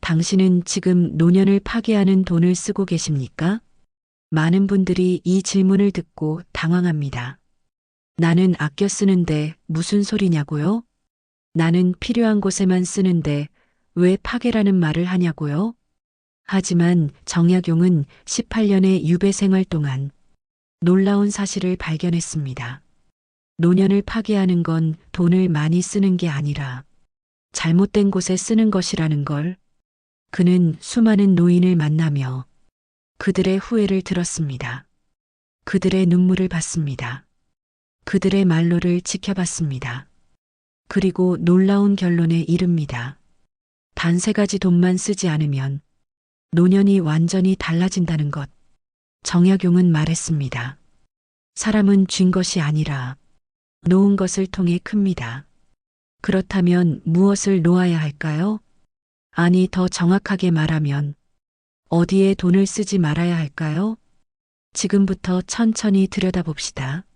당신은 지금 노년을 파괴하는 돈을 쓰고 계십니까? 많은 분들이 이 질문을 듣고 당황합니다. 나는 아껴 쓰는데 무슨 소리냐고요? 나는 필요한 곳에만 쓰는데 왜 파괴라는 말을 하냐고요? 하지만 정약용은 18년의 유배 생활 동안 놀라운 사실을 발견했습니다. 노년을 파괴하는 건 돈을 많이 쓰는 게 아니라 잘못된 곳에 쓰는 것이라는 걸. 그는 수많은 노인을 만나며 그들의 후회를 들었습니다. 그들의 눈물을 봤습니다. 그들의 말로를 지켜봤습니다. 그리고 놀라운 결론에 이릅니다. 단 3가지 돈만 쓰지 않으면 노년이 완전히 달라진다는 것. 정약용은 말했습니다. 사람은 쥔 것이 아니라 놓은 것을 통해 큽니다. 그렇다면 무엇을 놓아야 할까요? 아니, 더 정확하게 말하면 어디에 돈을 쓰지 말아야 할까요? 지금부터 천천히 들여다봅시다.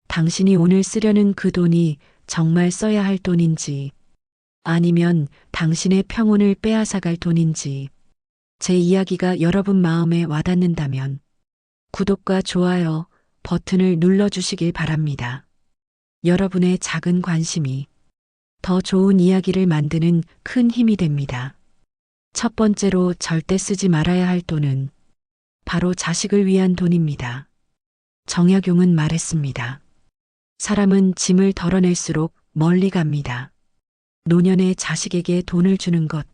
당신이 오늘 쓰려는 그 돈이 정말 써야 할 돈인지, 아니면 당신의 평온을 빼앗아갈 돈인지, 제 이야기가 여러분 마음에 와닿는다면 구독과 좋아요 버튼을 눌러주시길 바랍니다. 여러분의 작은 관심이 더 좋은 이야기를 만드는 큰 힘이 됩니다. 첫 번째로 절대 쓰지 말아야 할 돈은 바로 자식을 위한 돈입니다. 정약용은 말했습니다. 사람은 짐을 덜어낼수록 멀리 갑니다. 노년의 자식에게 돈을 주는 것,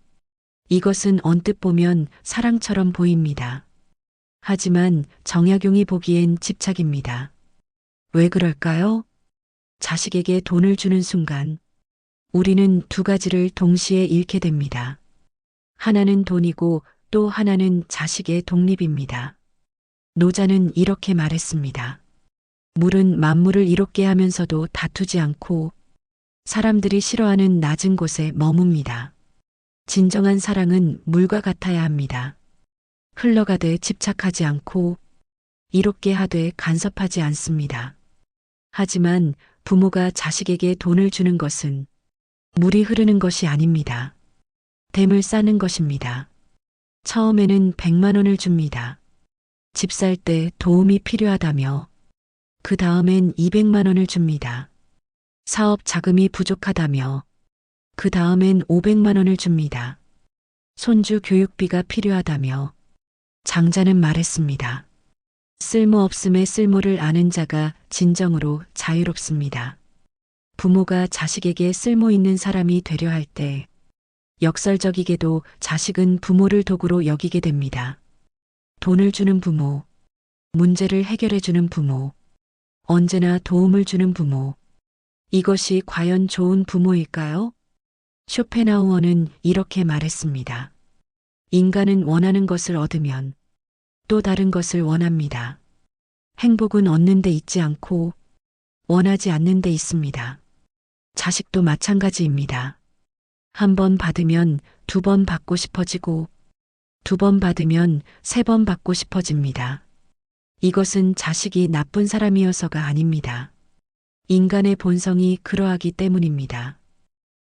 이것은 언뜻 보면 사랑처럼 보입니다. 하지만 정약용이 보기엔 집착입니다. 왜 그럴까요? 자식에게 돈을 주는 순간 우리는 2가지를 동시에 잃게 됩니다. 하나는 돈이고 또 하나는 자식의 독립입니다. 노자는 이렇게 말했습니다. 물은 만물을 이롭게 하면서도 다투지 않고 사람들이 싫어하는 낮은 곳에 머뭅니다. 진정한 사랑은 물과 같아야 합니다. 흘러가되 집착하지 않고 이롭게 하되 간섭하지 않습니다. 하지만 부모가 자식에게 돈을 주는 것은 물이 흐르는 것이 아닙니다. 댐을 쌓는 것입니다. 처음에는 100만 원을 줍니다. 집 살 때 도움이 필요하다며 그 다음엔 200만 원을 줍니다. 사업 자금이 부족하다며 그 다음엔 500만 원을 줍니다. 손주 교육비가 필요하다며 장자는 말했습니다. 쓸모없음의 쓸모를 아는 자가 진정으로 자유롭습니다. 부모가 자식에게 쓸모 있는 사람이 되려 할 때 역설적이게도 자식은 부모를 도구로 여기게 됩니다. 돈을 주는 부모, 문제를 해결해 주는 부모, 언제나 도움을 주는 부모. 이것이 과연 좋은 부모일까요? 쇼펜하우어는 이렇게 말했습니다. 인간은 원하는 것을 얻으면 또 다른 것을 원합니다. 행복은 얻는 데 있지 않고 원하지 않는 데 있습니다. 자식도 마찬가지입니다. 1번 받으면 2번 받고 싶어지고 2번 받으면 3번 받고 싶어집니다. 이것은 자식이 나쁜 사람이어서가 아닙니다. 인간의 본성이 그러하기 때문입니다.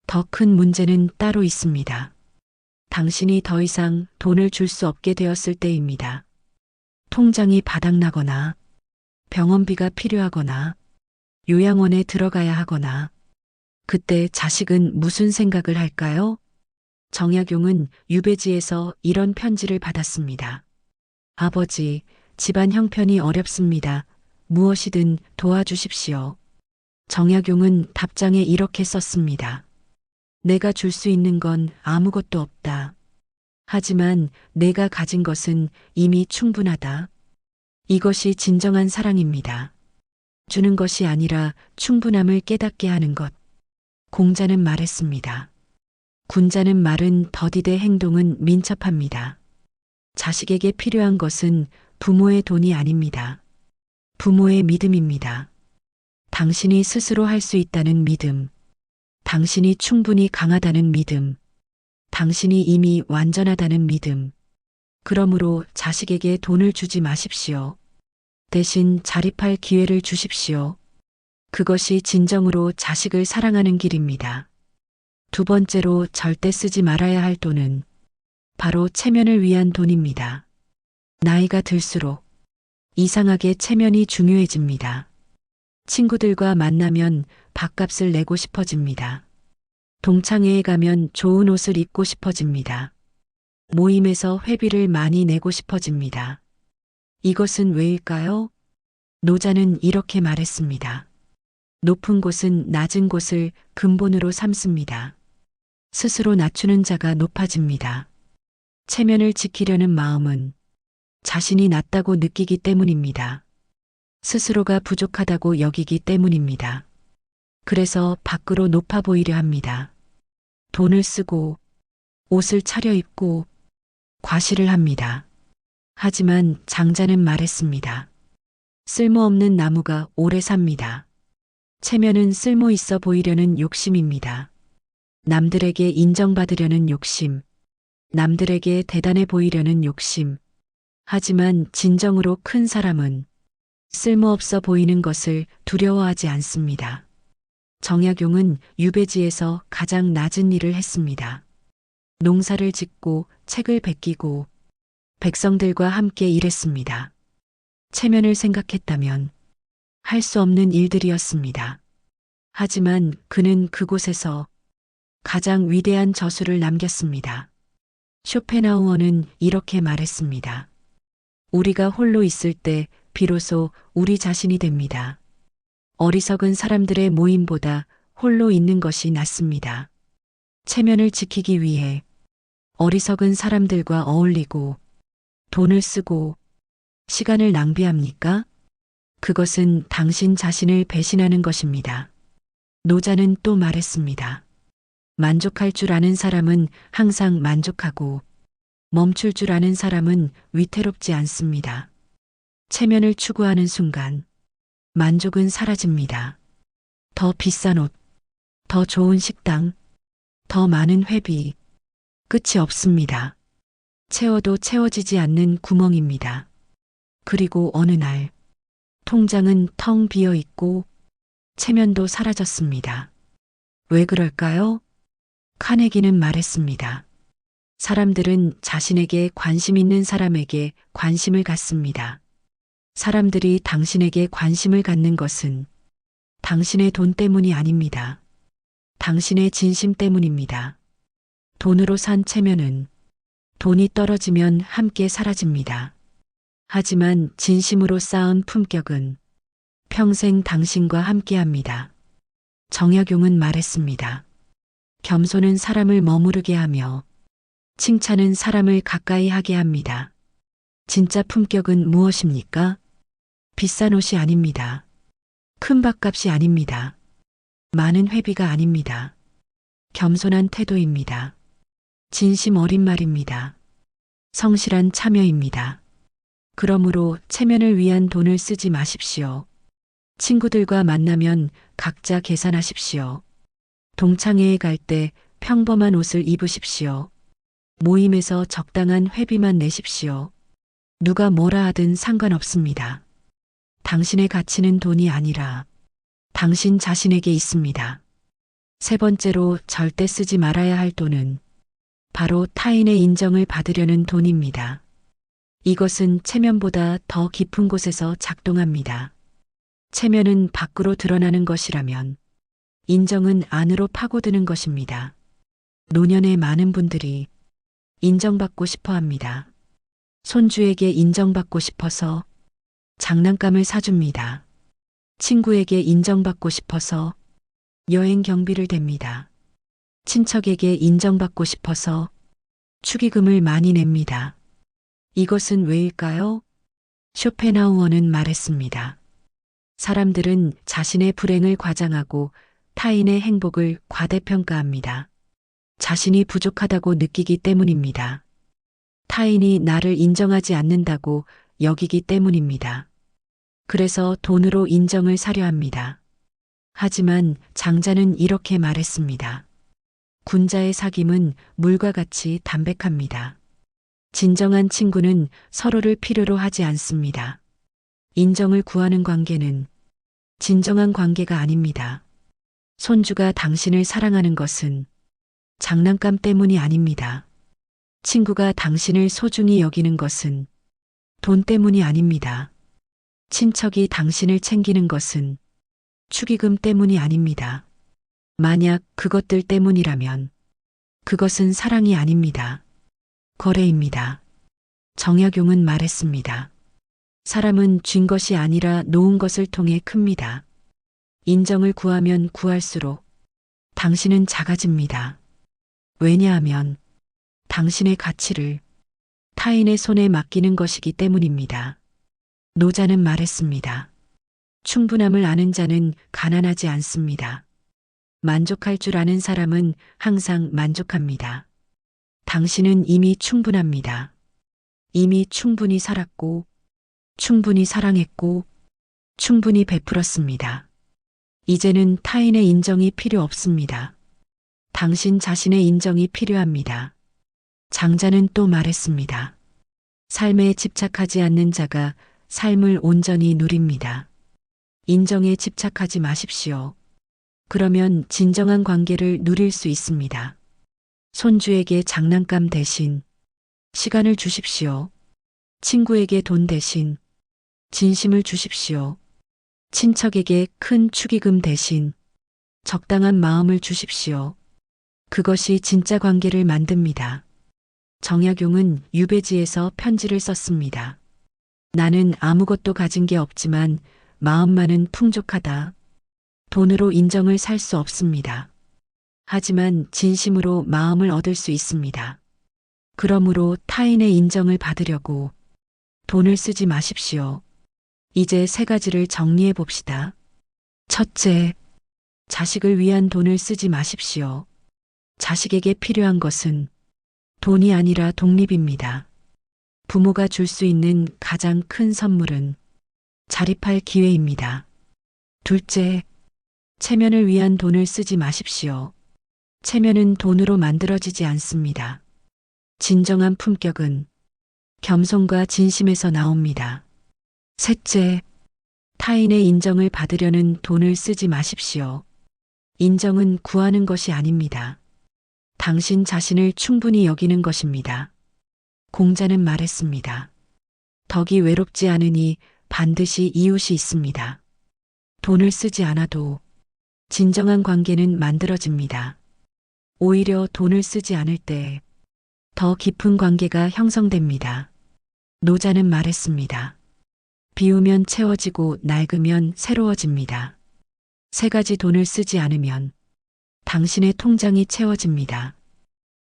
더 큰 문제는 따로 있습니다. 당신이 더 이상 돈을 줄 수 없게 되었을 때입니다. 통장이 바닥나거나 병원비가 필요하거나 요양원에 들어가야 하거나 그때 자식은 무슨 생각을 할까요? 정약용은 유배지에서 이런 편지를 받았습니다. 아버지, 집안 형편이 어렵습니다. 무엇이든 도와주십시오. 정약용은 답장에 이렇게 썼습니다. 내가 줄 수 있는 건 아무것도 없다. 하지만 내가 가진 것은 이미 충분하다. 이것이 진정한 사랑입니다. 주는 것이 아니라 충분함을 깨닫게 하는 것. 공자는 말했습니다. 군자는 말은 더디되 행동은 민첩합니다. 자식에게 필요한 것은 부모의 돈이 아닙니다. 부모의 믿음입니다. 당신이 스스로 할 수 있다는 믿음. 당신이 충분히 강하다는 믿음. 당신이 이미 완전하다는 믿음. 그러므로 자식에게 돈을 주지 마십시오. 대신 자립할 기회를 주십시오. 그것이 진정으로 자식을 사랑하는 길입니다. 2번째로 절대 쓰지 말아야 할 돈은 바로 체면을 위한 돈입니다. 나이가 들수록 이상하게 체면이 중요해집니다. 친구들과 만나면 밥값을 내고 싶어집니다. 동창회에 가면 좋은 옷을 입고 싶어집니다. 모임에서 회비를 많이 내고 싶어집니다. 이것은 왜일까요? 노자는 이렇게 말했습니다. 높은 곳은 낮은 곳을 근본으로 삼습니다. 스스로 낮추는 자가 높아집니다. 체면을 지키려는 마음은 자신이 낮다고 느끼기 때문입니다. 스스로가 부족하다고 여기기 때문입니다. 그래서 밖으로 높아 보이려 합니다. 돈을 쓰고 옷을 차려입고 과시를 합니다. 하지만 장자는 말했습니다. 쓸모없는 나무가 오래 삽니다. 체면은 쓸모 있어 보이려는 욕심입니다. 남들에게 인정받으려는 욕심, 남들에게 대단해 보이려는 욕심. 하지만 진정으로 큰 사람은 쓸모없어 보이는 것을 두려워하지 않습니다. 정약용은 유배지에서 가장 낮은 일을 했습니다. 농사를 짓고 책을 베끼고 백성들과 함께 일했습니다. 체면을 생각했다면 할 수 없는 일들이었습니다. 하지만 그는 그곳에서 가장 위대한 저술을 남겼습니다. 쇼펜하우어는 이렇게 말했습니다. 우리가 홀로 있을 때 비로소 우리 자신이 됩니다. 어리석은 사람들의 모임보다 홀로 있는 것이 낫습니다. 체면을 지키기 위해 어리석은 사람들과 어울리고 돈을 쓰고 시간을 낭비합니까? 그것은 당신 자신을 배신하는 것입니다. 노자는 또 말했습니다. 만족할 줄 아는 사람은 항상 만족하고 멈출 줄 아는 사람은 위태롭지 않습니다. 체면을 추구하는 순간 만족은 사라집니다. 더 비싼 옷, 더 좋은 식당, 더 많은 회비, 끝이 없습니다. 채워도 채워지지 않는 구멍입니다. 그리고 어느 날 통장은 텅 비어 있고 체면도 사라졌습니다. 왜 그럴까요? 카네기는 말했습니다. 사람들은 자신에게 관심 있는 사람에게 관심을 갖습니다. 사람들이 당신에게 관심을 갖는 것은 당신의 돈 때문이 아닙니다. 당신의 진심 때문입니다. 돈으로 산 체면은 돈이 떨어지면 함께 사라집니다. 하지만 진심으로 쌓은 품격은 평생 당신과 함께합니다. 정약용은 말했습니다. 겸손은 사람을 머무르게 하며 칭찬은 사람을 가까이 하게 합니다. 진짜 품격은 무엇입니까? 비싼 옷이 아닙니다. 큰 밥값이 아닙니다. 많은 회비가 아닙니다. 겸손한 태도입니다. 진심 어린 말입니다. 성실한 참여입니다. 그러므로 체면을 위한 돈을 쓰지 마십시오. 친구들과 만나면 각자 계산하십시오. 동창회에 갈 때 평범한 옷을 입으십시오. 모임에서 적당한 회비만 내십시오. 누가 뭐라 하든 상관없습니다. 당신의 가치는 돈이 아니라 당신 자신에게 있습니다. 세 번째로 절대 쓰지 말아야 할 돈은 바로 타인의 인정을 받으려는 돈입니다. 이것은 체면보다 더 깊은 곳에서 작동합니다. 체면은 밖으로 드러나는 것이라면 인정은 안으로 파고드는 것입니다. 노년의 많은 분들이 인정받고 싶어 합니다. 손주에게 인정받고 싶어서 장난감을 사줍니다. 친구에게 인정받고 싶어서 여행 경비를 댑니다. 친척에게 인정받고 싶어서 축의금을 많이 냅니다. 이것은 왜일까요? 쇼펜하우어는 말했습니다. 사람들은 자신의 불행을 과장하고 타인의 행복을 과대평가합니다. 자신이 부족하다고 느끼기 때문입니다. 타인이 나를 인정하지 않는다고 여기기 때문입니다. 그래서 돈으로 인정을 사려 합니다. 하지만 장자는 이렇게 말했습니다. 군자의 사귐은 물과 같이 담백합니다. 진정한 친구는 서로를 필요로 하지 않습니다. 인정을 구하는 관계는 진정한 관계가 아닙니다. 손주가 당신을 사랑하는 것은 장난감 때문이 아닙니다. 친구가 당신을 소중히 여기는 것은 돈 때문이 아닙니다. 친척이 당신을 챙기는 것은 축의금 때문이 아닙니다. 만약 그것들 때문이라면 그것은 사랑이 아닙니다. 거래입니다. 정약용은 말했습니다. 사람은 쥔 것이 아니라 놓은 것을 통해 큽니다. 인정을 구하면 구할수록 당신은 작아집니다. 왜냐하면 당신의 가치를 타인의 손에 맡기는 것이기 때문입니다. 노자는 말했습니다. 충분함을 아는 자는 가난하지 않습니다. 만족할 줄 아는 사람은 항상 만족합니다. 당신은 이미 충분합니다. 이미 충분히 살았고, 충분히 사랑했고, 충분히 베풀었습니다. 이제는 타인의 인정이 필요 없습니다. 당신 자신의 인정이 필요합니다. 장자는 또 말했습니다. 삶에 집착하지 않는 자가 삶을 온전히 누립니다. 인정에 집착하지 마십시오. 그러면 진정한 관계를 누릴 수 있습니다. 손주에게 장난감 대신 시간을 주십시오. 친구에게 돈 대신 진심을 주십시오. 친척에게 큰 축의금 대신 적당한 마음을 주십시오. 그것이 진짜 관계를 만듭니다. 정약용은 유배지에서 편지를 썼습니다. 나는 아무것도 가진 게 없지만 마음만은 풍족하다. 돈으로 인정을 살 수 없습니다. 하지만 진심으로 마음을 얻을 수 있습니다. 그러므로 타인의 인정을 받으려고 돈을 쓰지 마십시오. 이제 3가지를 정리해 봅시다. 첫째, 자식을 위한 돈을 쓰지 마십시오. 자식에게 필요한 것은 돈이 아니라 독립입니다. 부모가 줄 수 있는 가장 큰 선물은 자립할 기회입니다. 둘째, 체면을 위한 돈을 쓰지 마십시오. 체면은 돈으로 만들어지지 않습니다. 진정한 품격은 겸손과 진심에서 나옵니다. 셋째, 타인의 인정을 받으려는 돈을 쓰지 마십시오. 인정은 구하는 것이 아닙니다. 당신 자신을 충분히 여기는 것입니다. 공자는 말했습니다. 덕이 외롭지 않으니 반드시 이웃이 있습니다. 돈을 쓰지 않아도 진정한 관계는 만들어집니다. 오히려 돈을 쓰지 않을 때 더 깊은 관계가 형성됩니다. 노자는 말했습니다. 비우면 채워지고 낡으면 새로워집니다. 3가지 돈을 쓰지 않으면 당신의 통장이 채워집니다.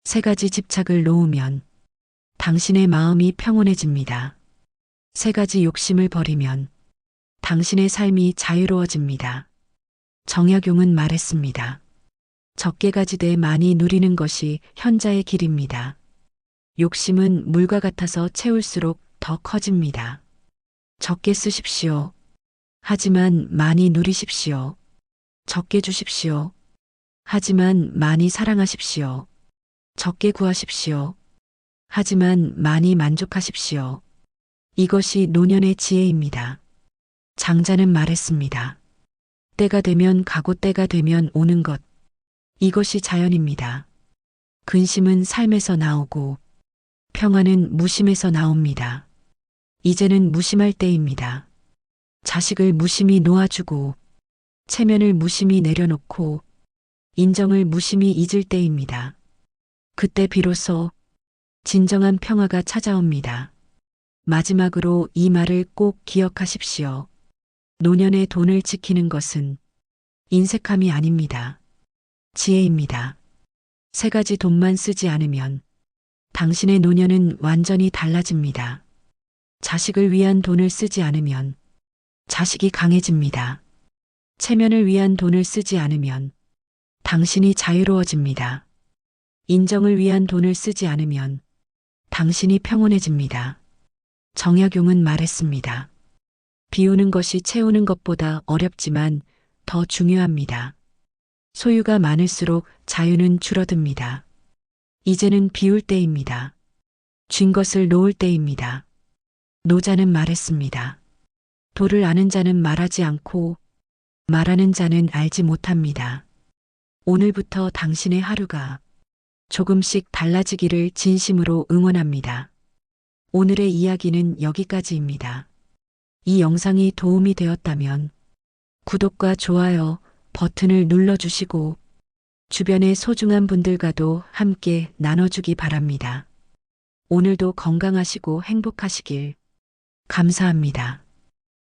3가지 집착을 놓으면 당신의 마음이 평온해집니다. 3가지 욕심을 버리면 당신의 삶이 자유로워집니다. 정약용은 말했습니다. 적게 가지되 많이 누리는 것이 현자의 길입니다. 욕심은 물과 같아서 채울수록 더 커집니다. 적게 쓰십시오. 하지만 많이 누리십시오. 적게 주십시오. 하지만 많이 사랑하십시오. 적게 구하십시오. 하지만 많이 만족하십시오. 이것이 노년의 지혜입니다. 장자는 말했습니다. 때가 되면 가고 때가 되면 오는 것. 이것이 자연입니다. 근심은 삶에서 나오고 평화는 무심에서 나옵니다. 이제는 무심할 때입니다. 자식을 무심히 놓아주고 체면을 무심히 내려놓고 인정을 무심히 잊을 때입니다. 그때 비로소 진정한 평화가 찾아옵니다. 마지막으로 이 말을 꼭 기억하십시오. 노년의 돈을 지키는 것은 인색함이 아닙니다. 지혜입니다. 3가지 돈만 쓰지 않으면 당신의 노년은 완전히 달라집니다. 자식을 위한 돈을 쓰지 않으면 자식이 강해집니다. 체면을 위한 돈을 쓰지 않으면 당신이 자유로워집니다. 인정을 위한 돈을 쓰지 않으면 당신이 평온해집니다. 정약용은 말했습니다. 비우는 것이 채우는 것보다 어렵지만 더 중요합니다. 소유가 많을수록 자유는 줄어듭니다. 이제는 비울 때입니다. 쥔 것을 놓을 때입니다. 노자는 말했습니다. 도를 아는 자는 말하지 않고 말하는 자는 알지 못합니다. 오늘부터 당신의 하루가 조금씩 달라지기를 진심으로 응원합니다. 오늘의 이야기는 여기까지입니다. 이 영상이 도움이 되었다면 구독과 좋아요 버튼을 눌러주시고 주변의 소중한 분들과도 함께 나눠주기 바랍니다. 오늘도 건강하시고 행복하시길 감사합니다.